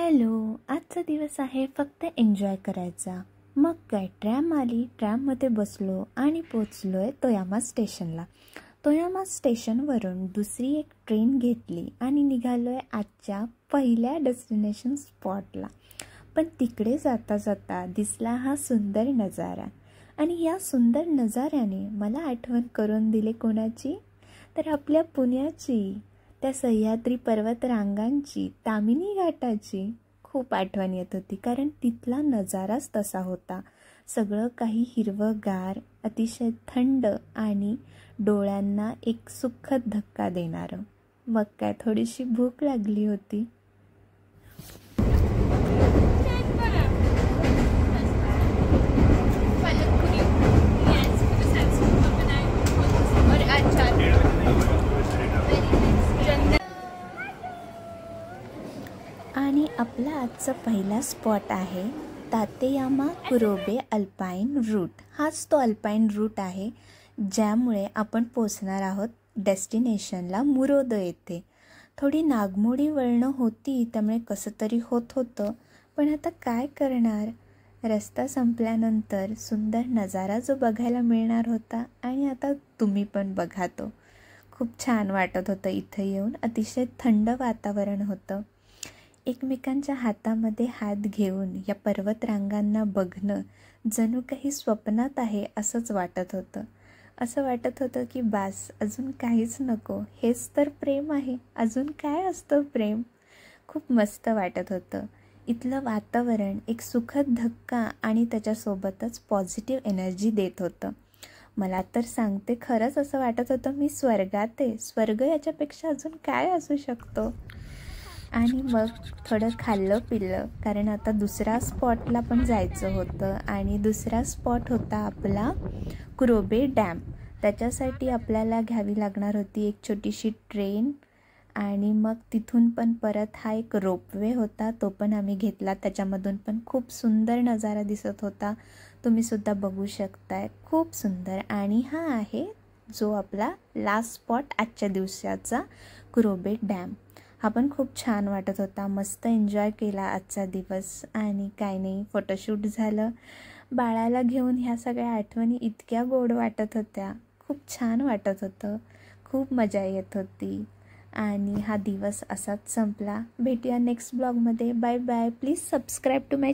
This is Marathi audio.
हॅलो, आजचा दिवस आहे फक्त एन्जॉय करायचा. मग काय, ट्रॅम आली, ट्रॅममध्ये बसलो आणि पोचलोय तोयामा स्टेशनला. तोयामा स्टेशनवरून दुसरी एक ट्रेन घेतली आणि निघालोय आजच्या पहिल्या डेस्टिनेशन स्पॉटला. पण तिकडे जाता जाता दिसला हा सुंदर नजारा आणि या सुंदर नजाऱ्याने मला आठवण करून दिली कोणाची, तर आपल्या पुण्याची, त्या सह्याद्री पर्वतरांगांची, तामिनी घाटाची खूप आठवण येत होती. कारण तिथला नजाराच तसा होता. सगळं काही हिरवंगार, अतिशय थंड आणि डोळ्यांना एक सुखद धक्का देणारं. मग काय, थोडीशी भूक लागली होती. आणि आपला आजचा पहिला स्पॉट आहे तातेयामा कुरोबे अल्पाईन रूट. हाच तो अल्पाईन रूट आहे ज्यामुळे आपण पोचणार आहोत डेस्टिनेशनला मुरोद येथे. थोडी नागमोडी वळणं होती, त्यामुळे कसं तरी होत होतं, पण आता काय करणार. रस्ता संपल्यानंतर सुंदर नजारा जो बघायला मिळणार होता आणि आता तुम्ही पण बघा तो. खूप छान वाटत होतं इथं येऊन. अतिशय थंड वातावरण होतं. एकमेकांच्या हातामध्ये हात घेऊन या पर्वतरांगांना बघणं जणू काही स्वप्नात आहे असंच वाटत होतं. असं वाटत होतं की बास, अजून काहीच नको, हेच तर प्रेम आहे, अजून काय असतं प्रेम. खूप मस्त वाटत होतं. इथलं वातावरण एक सुखद धक्का आणि त्याच्यासोबतच पॉझिटिव्ह एनर्जी देत होतं. मला तर सांगते, खरंच असं वाटत होतं मी स्वर्गात आहे. स्वर्ग याच्यापेक्षा अजून काय असू शकतो. आणि मग थोडं खाल्लं पिल्लं, कारण आता दुसऱ्या स्पॉटला पण जायचं होतं. आणि दुसरा स्पॉट होता आपला कुरोबे डॅम. त्याच्यासाठी आपल्याला घ्यावी लागणार होती एक छोटीशी ट्रेन आणि मग तिथून पण परत हा एक रोपवे होता, तो पण आम्ही घेतला. त्याच्यामधून पण खूप सुंदर नजारा दिसत होता, तुम्हीसुद्धा बघू शकताय. खूप सुंदर. आणि हा आहे जो आपला लास्ट स्पॉट आजच्या दिवसाचा, कुरोबे डॅम. हा पण खूप छान वाटत होता. मस्त एन्जॉय केला आजचा दिवस. आणि काय नाही, फोटोशूट झालं. बाळाला घेऊन ह्या सगळ्या आठवणी इतक्या गोड वाटत होत्या. खूप छान वाटत होतं. खूप मजा येत होती. आणि हा दिवस असाच संपला. भेटूया नेक्स्ट ब्लॉगमध्ये. Bye bye. Please subscribe to my